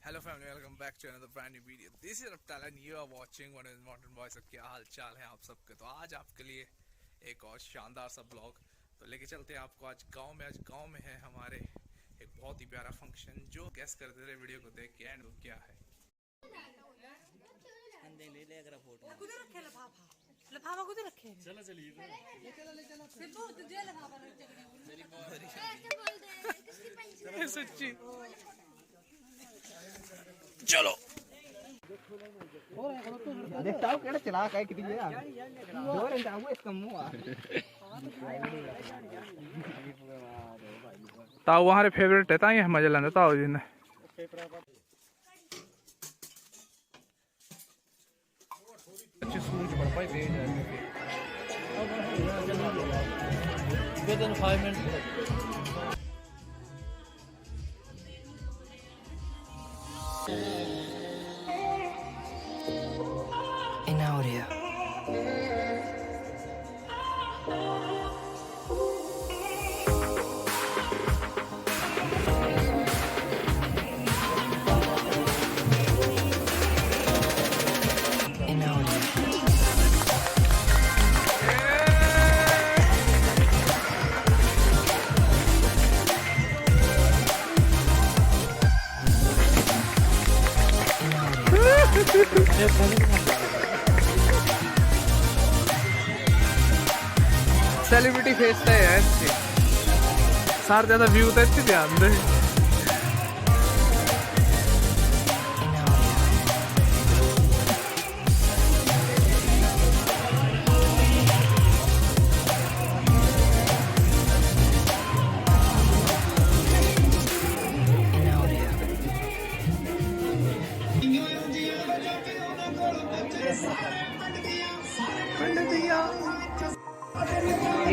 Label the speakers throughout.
Speaker 1: Hello family, welcome back to another brand new video. This is Raftal and you are watching one of the modern boys. क्या हाल चाल है आप सबके। तो आज आपके लिए एक और शानदार सा ब्लॉग तो लेके चलते हैं आपको आज गांव में। आज गांव में है हमारे एक बहुत ही प्यारा फंक्शन जो गेस करते रहे वीडियो को देख के एंड वो क्या है।
Speaker 2: चलो चलिए
Speaker 1: सच्ची चलो
Speaker 3: देखता हूँ केड़ा चला काय किती गया जोर इंदा वो इसका मुंह आ
Speaker 1: ताऊ हमारे फेवरेट है ताऊ मजा लेंदा ताऊ जी ने अच्छी सूरज पड़ पाई दे जाए within 5 minutes
Speaker 3: in audio
Speaker 1: celebrity face है यार सार ज्यादा व्यू तो इसके ध्यान दे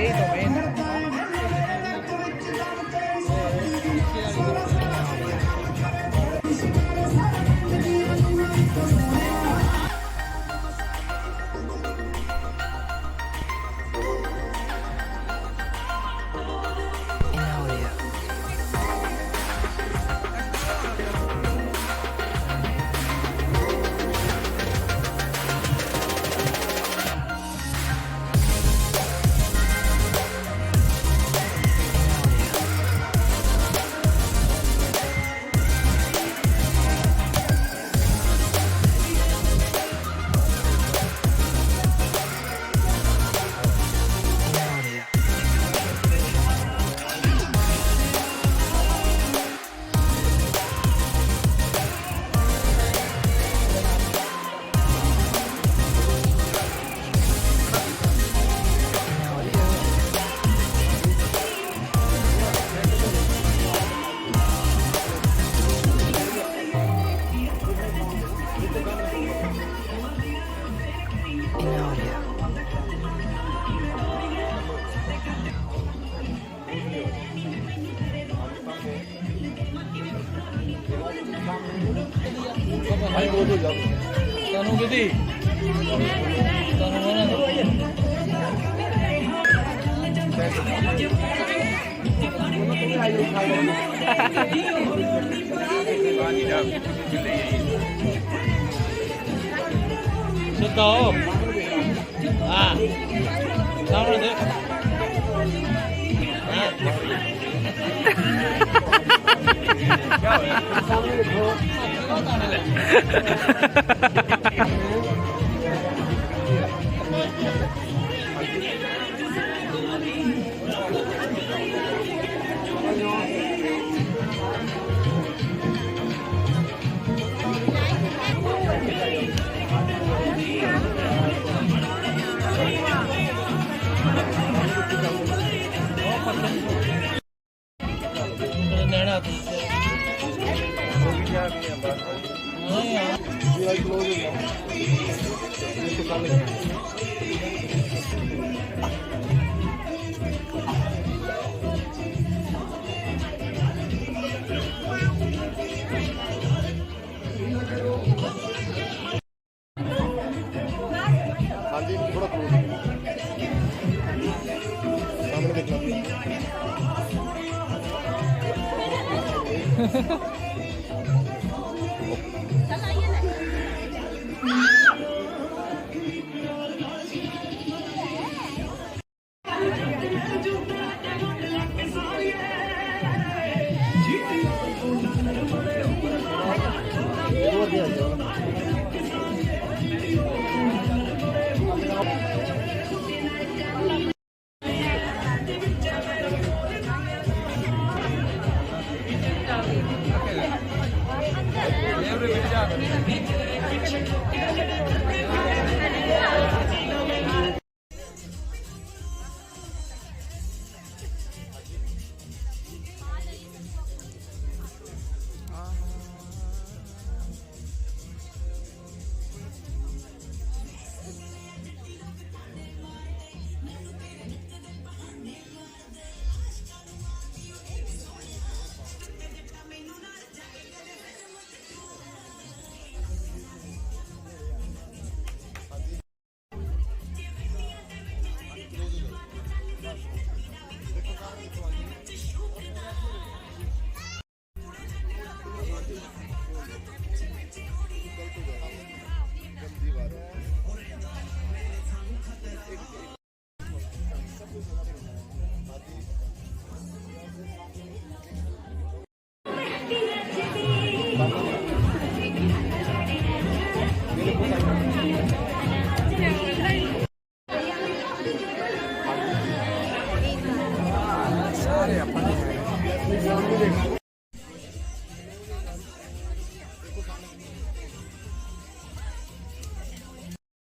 Speaker 1: यही तो मेन तनु किती तनु सुनता हो हाँ सामने देख क्या सामने देखो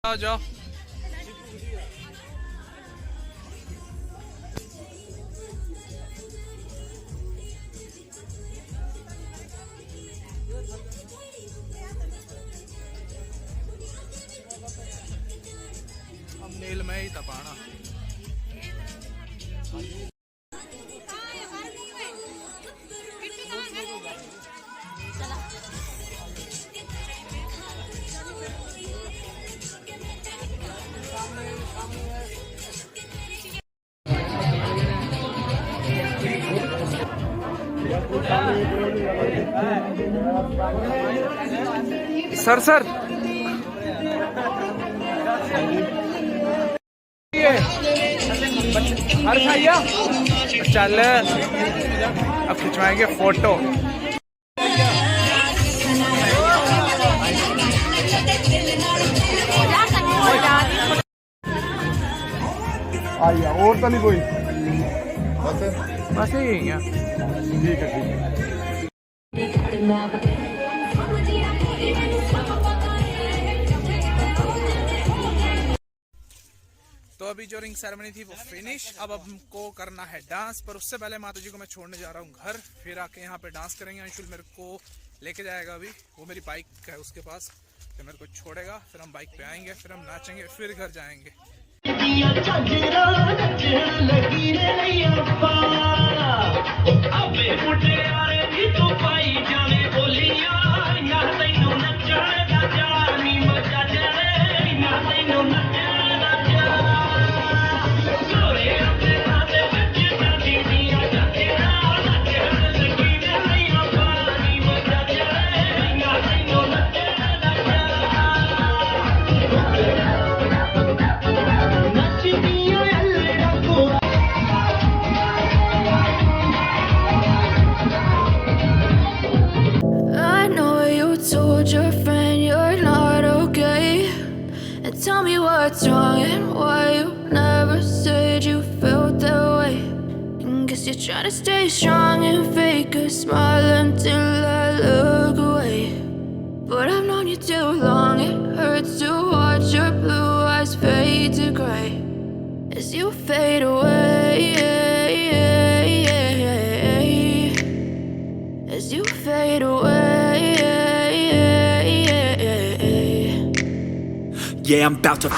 Speaker 1: आ जाओ। हम नील में ही तपाना। सर सर हर खाइया चल अब खिंचवाएंगे फोटो।
Speaker 4: आइए और तो नहीं कोई
Speaker 1: बस यही है।
Speaker 4: ठीक है ठीक है।
Speaker 1: तो अभी जो रिंग सेरेमनी थी वो फिनिश। अब हमको करना है डांस, पर उससे पहले माता जी को मैं छोड़ने जा रहा हूँ घर, फिर आके यहाँ पे डांस करेंगे। अंशुल मेरे को लेके जाएगा, अभी वो मेरी बाइक है उसके पास, फिर मेरे को छोड़ेगा, फिर हम बाइक पे आएंगे, फिर हम नाचेंगे, फिर घर जाएंगे।
Speaker 5: Tell me what's wrong and why you never said you felt that way. And guess you're trying to stay strong and fake a smile until I look away. But I've known you too long, it hurts to watch your blue eyes fade to gray as you fade away, as you fade away.
Speaker 6: Yeah, I'm about to